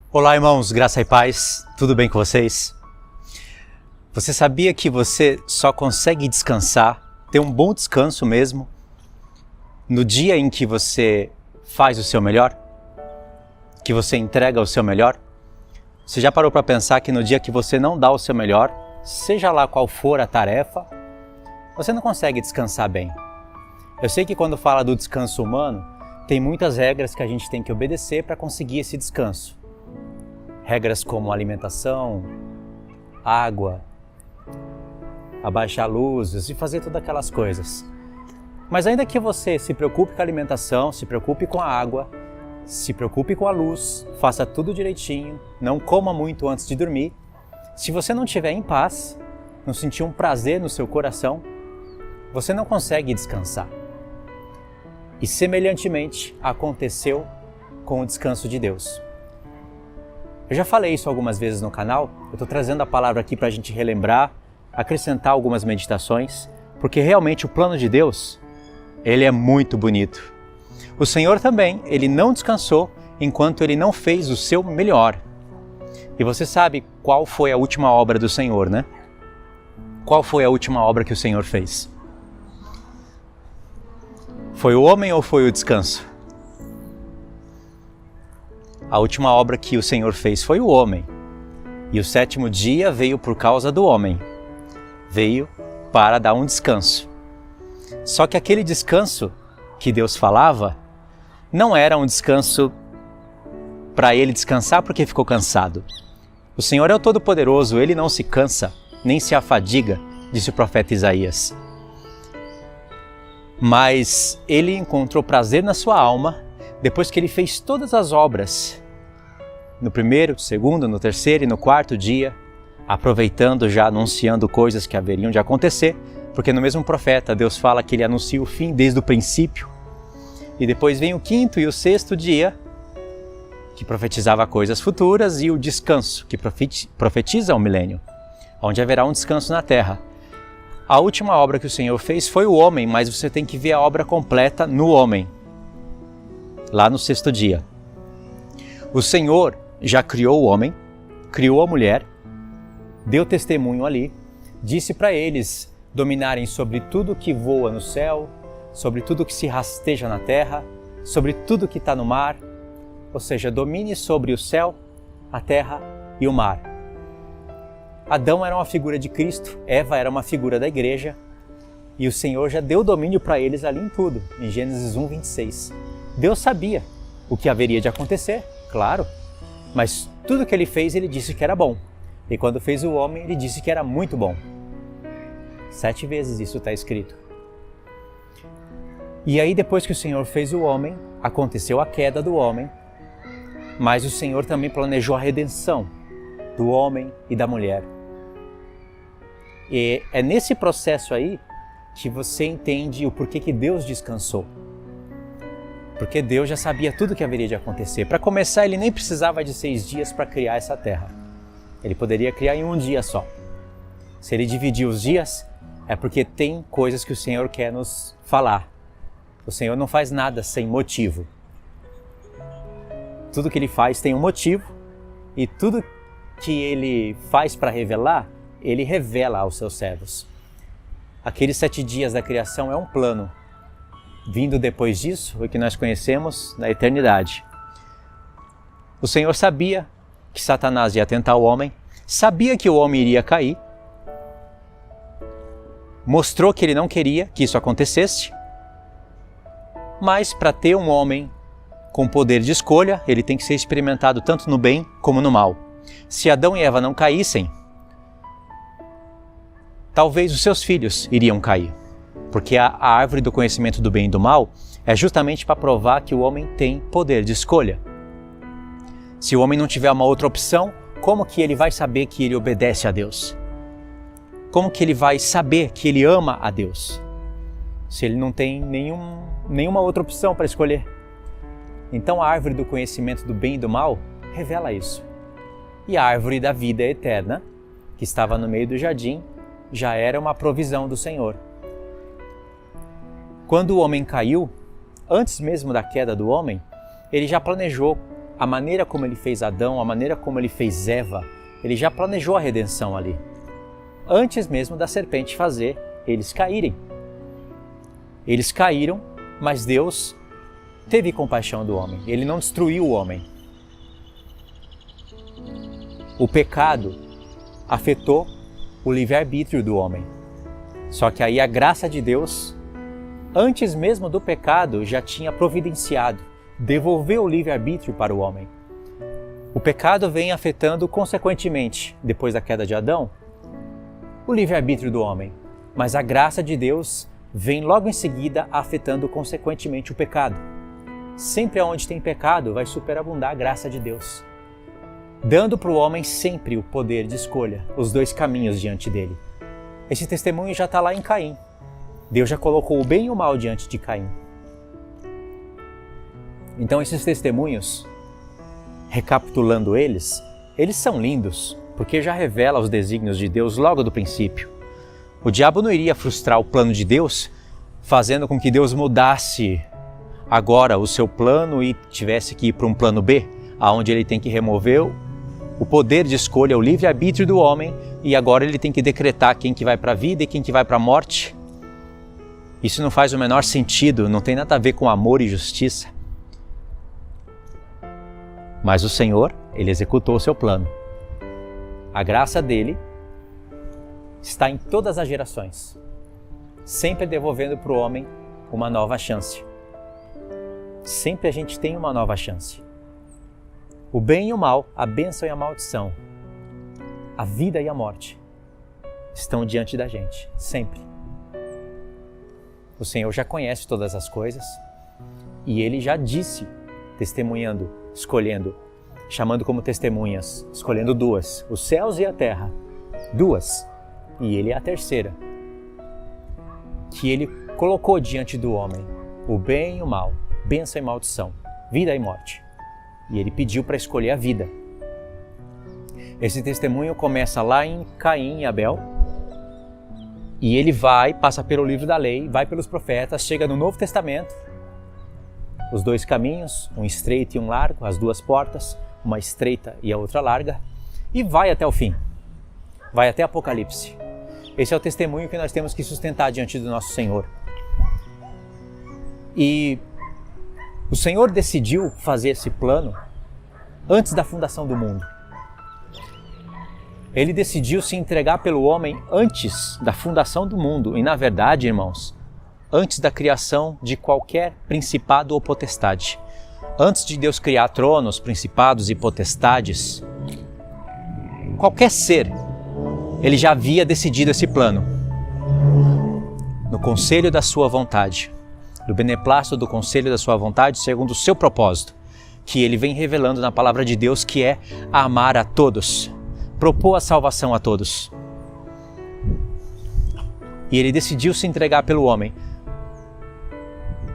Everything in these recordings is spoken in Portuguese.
Olá, irmãos, graça e paz, tudo bem com vocês? Você sabia que você só consegue descansar, ter um bom descanso mesmo, no dia em que você faz o seu melhor? Que você entrega o seu melhor? Você já parou para pensar que no dia que você não dá o seu melhor, seja lá qual for a tarefa, você não consegue descansar bem? Eu sei que quando fala do descanso humano, tem muitas regras que a gente tem que obedecer para conseguir esse descanso. Regras como alimentação, água, abaixar luzes e fazer todas aquelas coisas. Mas ainda que você se preocupe com a alimentação, se preocupe com a água, se preocupe com a luz, faça tudo direitinho, não coma muito antes de dormir, se você não estiver em paz, não sentir um prazer no seu coração, você não consegue descansar. E semelhantemente aconteceu com o descanso de Deus. Eu já falei isso algumas vezes no canal, eu estou trazendo a palavra aqui para a gente relembrar, acrescentar algumas meditações, porque realmente o plano de Deus, ele é muito bonito. O Senhor também, ele não descansou enquanto ele não fez o seu melhor. E você sabe qual foi a última obra do Senhor, né? Qual foi a última obra que o Senhor fez? Foi o homem ou foi o descanso? A última obra que o Senhor fez foi o homem. E o sétimo dia veio por causa do homem. Veio para dar um descanso. Só que aquele descanso que Deus falava não era um descanso para ele descansar porque ficou cansado. O Senhor é o Todo-Poderoso, ele não se cansa, nem se afadiga, disse o profeta Isaías. Mas ele encontrou prazer na sua alma depois que ele fez todas as obras, no primeiro, no segundo, no terceiro e no quarto dia, aproveitando, já anunciando coisas que haveriam de acontecer, porque no mesmo profeta Deus fala que ele anuncia o fim desde o princípio, e depois vem o quinto e o sexto dia, que profetizava coisas futuras, e o descanso, que profetiza o milênio, onde haverá um descanso na terra. A última obra que o Senhor fez foi o homem, mas você tem que ver a obra completa no homem, lá no sexto dia. O Senhor já criou o homem, criou a mulher, deu testemunho ali, disse para eles dominarem sobre tudo que voa no céu, sobre tudo que se rasteja na terra, sobre tudo que está no mar, ou seja, domine sobre o céu, a terra e o mar. Adão era uma figura de Cristo, Eva era uma figura da igreja, e o Senhor já deu domínio para eles ali em tudo, em Gênesis 1, 26. Deus sabia o que haveria de acontecer, claro, mas tudo que ele fez, ele disse que era bom. E quando fez o homem, ele disse que era muito bom. 7 vezes isso está escrito. E aí, depois que o Senhor fez o homem, aconteceu a queda do homem, mas o Senhor também planejou a redenção do homem e da mulher. E é nesse processo aí que você entende o porquê que Deus descansou. Porque Deus já sabia tudo o que haveria de acontecer. Para começar, ele nem precisava de 6 dias para criar essa terra. Ele poderia criar em um dia só. Se ele dividir os dias, é porque tem coisas que o Senhor quer nos falar. O Senhor não faz nada sem motivo. Tudo que ele faz tem um motivo, e tudo que ele faz para revelar, ele revela aos seus servos. Aqueles 7 dias da criação é um plano. Vindo depois disso, o que nós conhecemos na eternidade. O Senhor sabia que Satanás ia tentar o homem, sabia que o homem iria cair, mostrou que ele não queria que isso acontecesse, mas para ter um homem com poder de escolha, ele tem que ser experimentado tanto no bem como no mal. Se Adão e Eva não caíssem, talvez os seus filhos iriam cair. Porque a árvore do conhecimento do bem e do mal é justamente para provar que o homem tem poder de escolha. Se o homem não tiver uma outra opção, como que ele vai saber que ele obedece a Deus? Como que ele vai saber que ele ama a Deus? Se ele não tem nenhuma outra opção para escolher. Então a árvore do conhecimento do bem e do mal revela isso. E a árvore da vida eterna, que estava no meio do jardim, já era uma provisão do Senhor. Quando o homem caiu, antes mesmo da queda do homem, ele já planejou a maneira como ele fez Adão, a maneira como ele fez Eva, ele já planejou a redenção ali. Antes mesmo da serpente fazer eles caírem. Eles caíram, mas Deus teve compaixão do homem. Ele não destruiu o homem. O pecado afetou o livre-arbítrio do homem. Só que aí a graça de Deus, antes mesmo do pecado, já tinha providenciado, devolveu o livre-arbítrio para o homem. O pecado vem afetando consequentemente, depois da queda de Adão, o livre-arbítrio do homem. Mas a graça de Deus vem logo em seguida afetando consequentemente o pecado. Sempre onde tem pecado vai superabundar a graça de Deus, dando para o homem sempre o poder de escolha, os dois caminhos diante dele. Esse testemunho já está lá em Caim. Deus já colocou o bem e o mal diante de Caim. Então esses testemunhos, recapitulando eles são lindos, porque já revela os desígnios de Deus logo do princípio. O diabo não iria frustrar o plano de Deus, fazendo com que Deus mudasse agora o seu plano e tivesse que ir para um plano B, onde ele tem que remover o poder de escolha, o livre-arbítrio do homem, e agora ele tem que decretar quem que vai para a vida e quem que vai para a morte. Isso não faz o menor sentido, não tem nada a ver com amor e justiça. Mas o Senhor, Ele executou o seu plano. A graça dele está em todas as gerações, sempre devolvendo para o homem uma nova chance. Sempre a gente tem uma nova chance. O bem e o mal, a bênção e a maldição, a vida e a morte estão diante da gente, sempre. O Senhor já conhece todas as coisas e Ele já disse, testemunhando, escolhendo, chamando como testemunhas, escolhendo duas, os céus e a terra, duas, e Ele é a terceira, que Ele colocou diante do homem o bem e o mal, bênção e maldição, vida e morte, e Ele pediu para escolher a vida. Esse testemunho começa lá em Caim e Abel, e ele passa pelo livro da lei, vai pelos profetas, chega no Novo Testamento, os dois caminhos, um estreito e um largo, as duas portas, uma estreita e a outra larga, e vai até o fim, vai até Apocalipse. Esse é o testemunho que nós temos que sustentar diante do nosso Senhor. E o Senhor decidiu fazer esse plano antes da fundação do mundo. Ele decidiu se entregar pelo homem antes da fundação do mundo. E na verdade, irmãos, antes da criação de qualquer principado ou potestade. Antes de Deus criar tronos, principados e potestades, qualquer ser, Ele já havia decidido esse plano. No conselho da sua vontade, do beneplácito do conselho da sua vontade, segundo o seu propósito, que Ele vem revelando na palavra de Deus, que é amar a todos, propor a salvação a todos. E Ele decidiu se entregar pelo homem.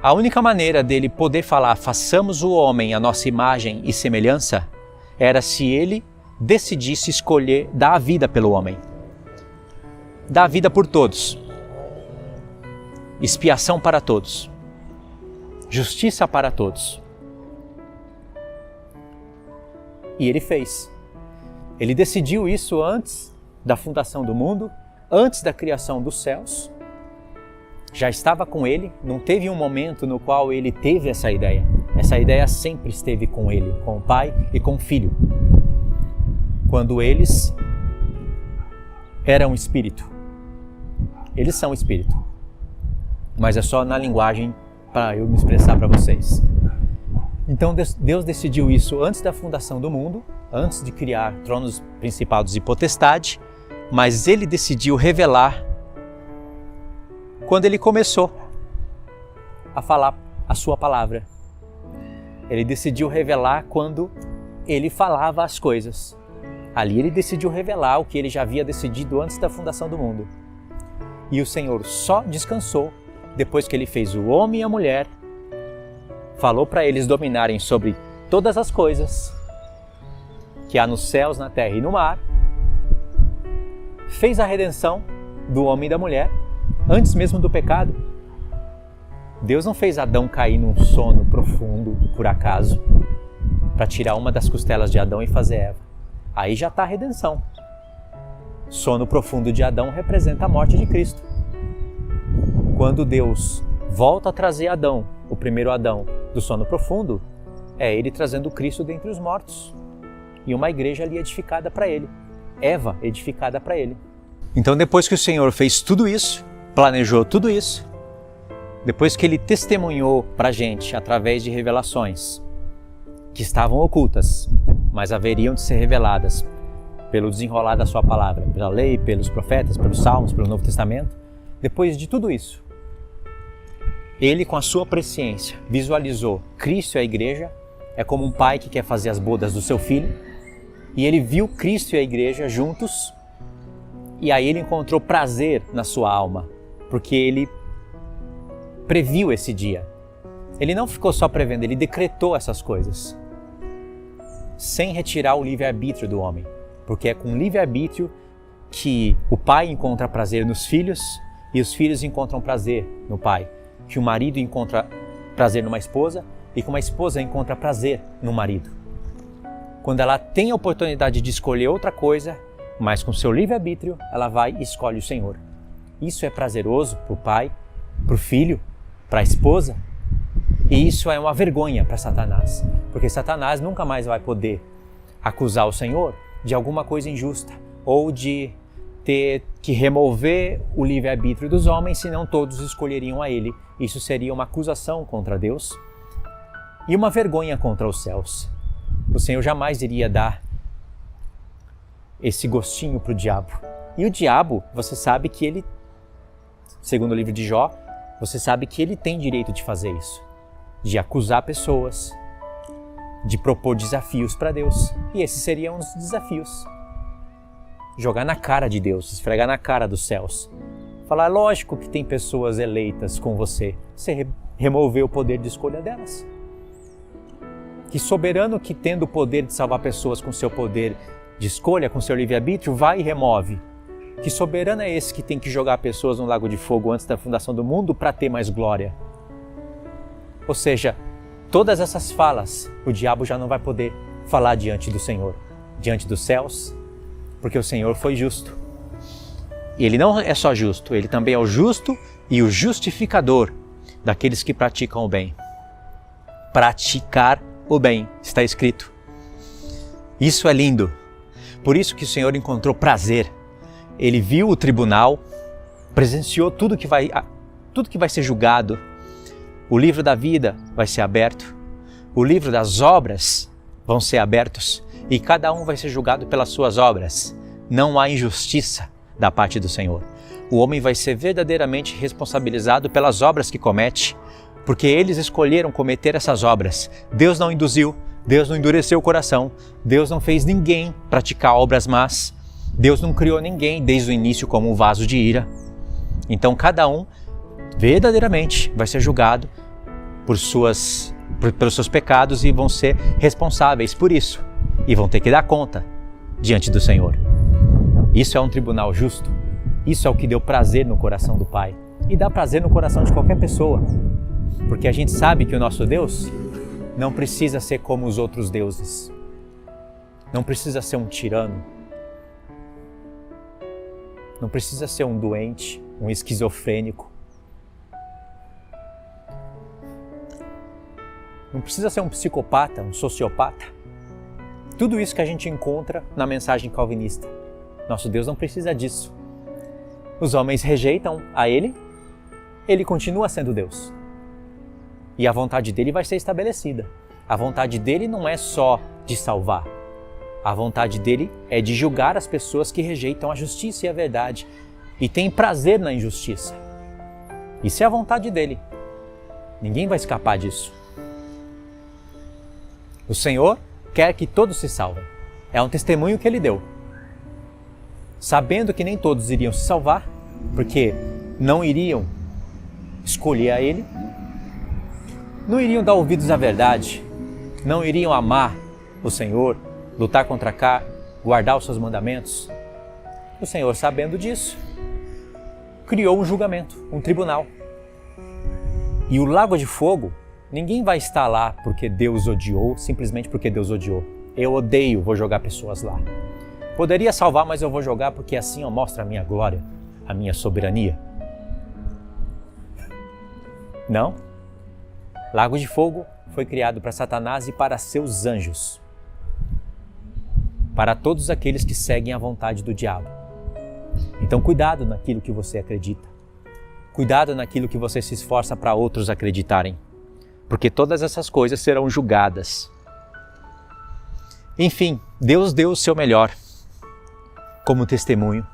A única maneira dele poder falar, façamos o homem a nossa imagem e semelhança, era se ele decidisse escolher dar a vida pelo homem. Dar a vida por todos. Expiação para todos. Justiça para todos. E Ele fez. Ele decidiu isso antes da fundação do mundo, antes da criação dos céus. Já estava com Ele, não teve um momento no qual Ele teve essa ideia. Essa ideia sempre esteve com Ele, com o Pai e com o Filho. Quando eles eram espírito. Eles são espírito. Mas é só na linguagem para eu me expressar para vocês. Então Deus decidiu isso antes da fundação do mundo, antes de criar tronos, principados e potestade, mas Ele decidiu revelar quando Ele começou a falar a sua palavra. Ele decidiu revelar quando Ele falava as coisas. Ali Ele decidiu revelar o que Ele já havia decidido antes da fundação do mundo. E o Senhor só descansou depois que Ele fez o homem e a mulher, falou para eles dominarem sobre todas as coisas que há nos céus, na terra e no mar, fez a redenção do homem e da mulher, antes mesmo do pecado. Deus não fez Adão cair num sono profundo, por acaso, para tirar uma das costelas de Adão e fazer Eva. Aí já está a redenção. Sono profundo de Adão representa a morte de Cristo. Quando Deus volta a trazer Adão, o primeiro Adão, do sono profundo, é ele trazendo Cristo dentre os mortos. E uma igreja ali edificada para ele. Eva edificada para ele. Então depois que o Senhor fez tudo isso, planejou tudo isso, depois que ele testemunhou para a gente através de revelações que estavam ocultas, mas haveriam de ser reveladas pelo desenrolar da sua palavra, pela lei, pelos profetas, pelos salmos, pelo Novo Testamento, depois de tudo isso, ele com a sua presciência visualizou Cristo e a igreja, é como um pai que quer fazer as bodas do seu filho, e ele viu Cristo e a igreja juntos, e aí ele encontrou prazer na sua alma, porque ele previu esse dia. Ele não ficou só prevendo, ele decretou essas coisas, sem retirar o livre-arbítrio do homem, porque é com o livre-arbítrio que o pai encontra prazer nos filhos e os filhos encontram prazer no pai, que o marido encontra prazer numa esposa e que uma esposa encontra prazer no marido. Quando ela tem a oportunidade de escolher outra coisa, mas com seu livre-arbítrio, ela vai e escolhe o Senhor. Isso é prazeroso para o pai, para o filho, para a esposa, e isso é uma vergonha para Satanás, porque Satanás nunca mais vai poder acusar o Senhor de alguma coisa injusta ou de ter que remover o livre-arbítrio dos homens, senão todos escolheriam a ele. Isso seria uma acusação contra Deus e uma vergonha contra os céus. O Senhor jamais iria dar esse gostinho para o diabo. E o diabo, você sabe que ele, segundo o livro de Jó, você sabe que ele tem direito de fazer isso, de acusar pessoas, de propor desafios para Deus. E esses seriam os desafios. Jogar na cara de Deus, esfregar na cara dos céus. Falar, lógico que tem pessoas eleitas com você. Você removeu o poder de escolha delas. Que soberano que, tendo o poder de salvar pessoas com seu poder de escolha, com seu livre-arbítrio, vai e remove. Que soberano é esse que tem que jogar pessoas no lago de fogo antes da fundação do mundo para ter mais glória? Ou seja, todas essas falas, o diabo já não vai poder falar diante do Senhor, diante dos céus, porque o Senhor foi justo. E ele não é só justo, ele também é o justo e o justificador daqueles que praticam o bem. Praticar o bem, está escrito. Isso é lindo. Por isso que o Senhor encontrou prazer. Ele viu o tribunal, presenciou tudo que vai ser julgado. O livro da vida vai ser aberto. O livro das obras vão ser abertos. E cada um vai ser julgado pelas suas obras. Não há injustiça da parte do Senhor. O homem vai ser verdadeiramente responsabilizado pelas obras que comete, porque eles escolheram cometer essas obras. Deus não induziu, Deus não endureceu o coração, Deus não fez ninguém praticar obras más, Deus não criou ninguém desde o início como um vaso de ira. Então cada um verdadeiramente vai ser julgado pelos seus pecados e vão ser responsáveis por isso. E vão ter que dar conta diante do Senhor. Isso é um tribunal justo. Isso é o que deu prazer no coração do Pai. E dá prazer no coração de qualquer pessoa. Porque a gente sabe que o nosso Deus não precisa ser como os outros deuses. Não precisa ser um tirano. Não precisa ser um doente, um esquizofrênico. Não precisa ser um psicopata, um sociopata. Tudo isso que a gente encontra na mensagem calvinista. Nosso Deus não precisa disso. Os homens rejeitam a Ele, Ele continua sendo Deus. E a vontade dele vai ser estabelecida. A vontade dele não é só de salvar. A vontade dele é de julgar as pessoas que rejeitam a justiça e a verdade e têm prazer na injustiça. Isso é a vontade dele. Ninguém vai escapar disso. O Senhor quer que todos se salvem. É um testemunho que ele deu. Sabendo que nem todos iriam se salvar, porque não iriam escolher a ele, não iriam dar ouvidos à verdade, não iriam amar o Senhor, lutar contra a carne, guardar os seus mandamentos. O Senhor, sabendo disso, criou um julgamento, um tribunal. E o lago de fogo Ninguém vai estar lá porque Deus odiou, simplesmente porque Deus odiou. Eu odeio, vou jogar pessoas lá. Poderia salvar, mas eu vou jogar porque assim mostra a minha glória, a minha soberania. Não. Lago de Fogo foi criado para Satanás e para seus anjos. Para todos aqueles que seguem a vontade do diabo. Então cuidado naquilo que você acredita. Cuidado naquilo que você se esforça para outros acreditarem. Porque todas essas coisas serão julgadas. Enfim, Deus deu o seu melhor como testemunho.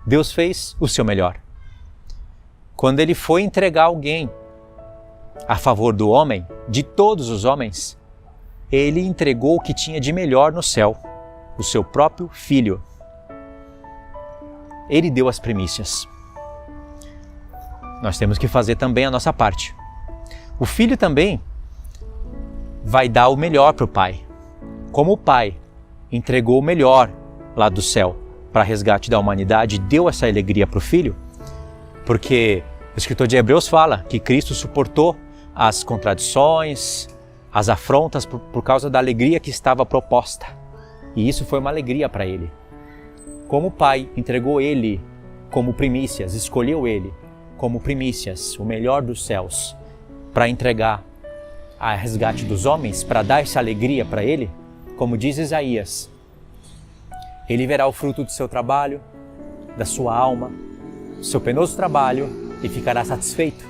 Deus fez o seu melhor. Quando Ele foi entregar alguém a favor do homem, de todos os homens, Ele entregou o que tinha de melhor no céu, o seu próprio Filho. Ele deu as primícias. Nós temos que fazer também a nossa parte. O Filho também vai dar o melhor para o Pai. Como o Pai entregou o melhor lá do céu para resgate da humanidade, deu essa alegria para o Filho, porque o escritor de Hebreus fala que Cristo suportou as contradições, as afrontas por causa da alegria que estava proposta. E isso foi uma alegria para Ele. Como o Pai entregou Ele como primícias, escolheu Ele como primícias, o melhor dos céus, para entregar a resgate dos homens, para dar essa alegria para Ele, como diz Isaías, Ele verá o fruto do seu trabalho, da sua alma, do seu penoso trabalho e ficará satisfeito.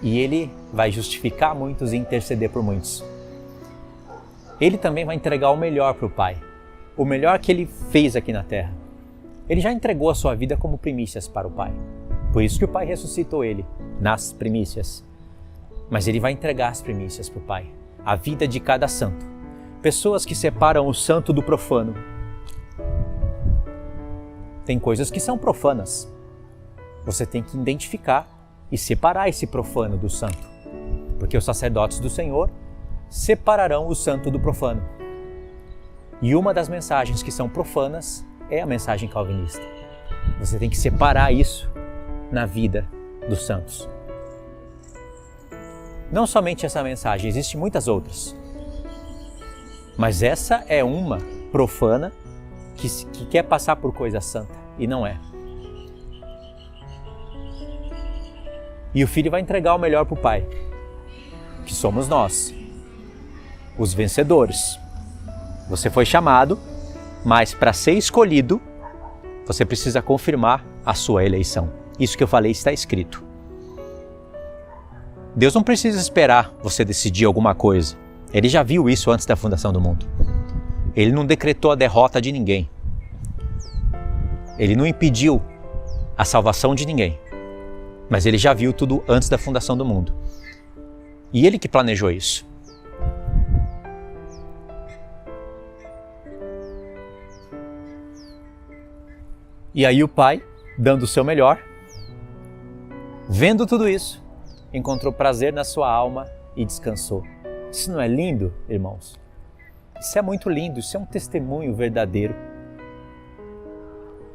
E Ele vai justificar muitos e interceder por muitos. Ele também vai entregar o melhor para o Pai, o melhor que Ele fez aqui na terra. Ele já entregou a sua vida como primícias para o Pai. Por isso que o Pai ressuscitou Ele nas primícias. Mas Ele vai entregar as primícias para o Pai, a vida de cada santo. Pessoas que separam o santo do profano. Tem coisas que são profanas. Você tem que identificar e separar esse profano do santo. Porque os sacerdotes do Senhor separarão o santo do profano. E uma das mensagens que são profanas é a mensagem calvinista. Você tem que separar isso na vida dos santos. Não somente essa mensagem, existem muitas outras. Mas essa é uma profana que quer passar por coisa santa e não é. E o Filho vai entregar o melhor para o Pai, que somos nós, os vencedores. Você foi chamado, mas para ser escolhido, você precisa confirmar a sua eleição. Isso que eu falei está escrito. Deus não precisa esperar você decidir alguma coisa. Ele já viu isso antes da fundação do mundo. Ele não decretou a derrota de ninguém. Ele não impediu a salvação de ninguém. Mas Ele já viu tudo antes da fundação do mundo. E Ele que planejou isso. E aí o Pai, dando o seu melhor, vendo tudo isso, encontrou prazer na sua alma e descansou. Isso não é lindo, irmãos? Isso é muito lindo, isso é um testemunho verdadeiro.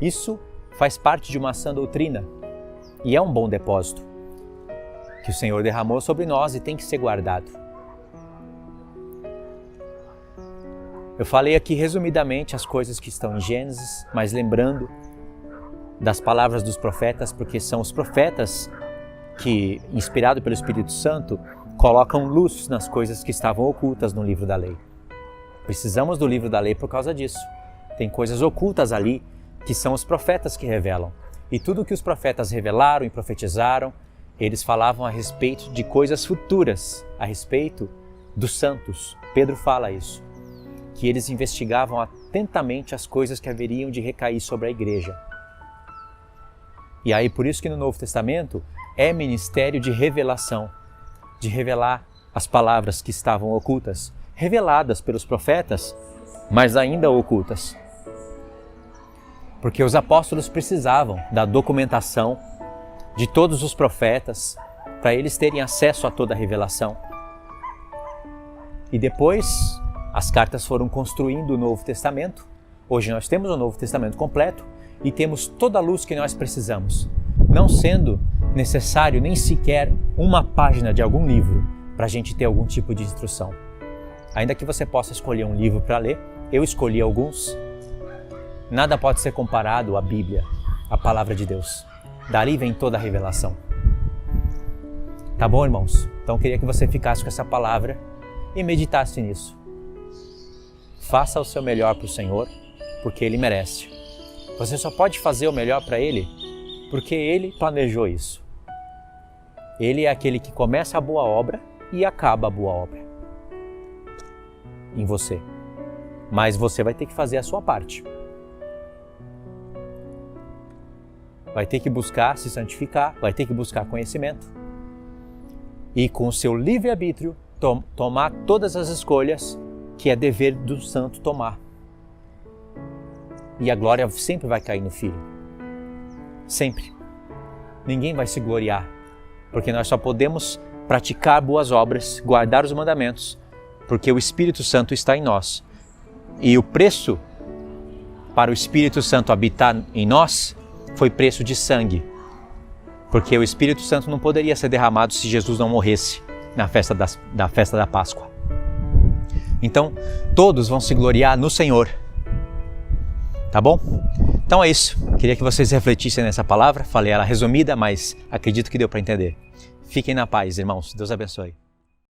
Isso faz parte de uma sã doutrina e é um bom depósito que o Senhor derramou sobre nós e tem que ser guardado. Eu falei aqui resumidamente as coisas que estão em Gênesis, mas lembrando das palavras dos profetas, porque são os profetas que, inspirados pelo Espírito Santo, colocam luz nas coisas que estavam ocultas no livro da lei. Precisamos do livro da lei por causa disso. Tem coisas ocultas ali que são os profetas que revelam. E tudo que os profetas revelaram e profetizaram, eles falavam a respeito de coisas futuras, a respeito dos santos. Pedro fala isso, que eles investigavam atentamente as coisas que haveriam de recair sobre a igreja. E aí por isso que no Novo Testamento é ministério de revelação, de revelar as palavras que estavam ocultas, reveladas pelos profetas, mas ainda ocultas. Porque os apóstolos precisavam da documentação de todos os profetas para eles terem acesso a toda a revelação. E depois as cartas foram construindo o Novo Testamento. Hoje nós temos o Novo Testamento completo e temos toda a luz que nós precisamos não sendo necessário nem sequer uma página de algum livro para a gente ter algum tipo de instrução. Ainda que você possa escolher um livro para ler, eu escolhi alguns, nada pode ser comparado à Bíblia, a palavra de Deus. Dali vem toda a revelação. Tá bom, irmãos? Então eu queria que você ficasse com essa palavra e meditasse nisso. Faça o seu melhor para o Senhor, porque Ele merece. Você só pode fazer o melhor para Ele porque Ele planejou isso. Ele é aquele que começa a boa obra e acaba a boa obra em você. Mas você vai ter que fazer a sua parte. Vai ter que buscar se santificar, vai ter que buscar conhecimento. E com o seu livre-arbítrio, tomar todas as escolhas que é dever do santo tomar. E a glória sempre vai cair no Filho. Sempre. Ninguém vai se gloriar, porque nós só podemos praticar boas obras, guardar os mandamentos, porque o Espírito Santo está em nós. E o preço para o Espírito Santo habitar em nós foi preço de sangue, porque o Espírito Santo não poderia ser derramado se Jesus não morresse na festa da Páscoa. Então, todos vão se gloriar no Senhor. Tá bom? Então é isso. Queria que vocês refletissem nessa palavra. Falei ela resumida, mas acredito que deu para entender. Fiquem na paz, irmãos. Deus abençoe.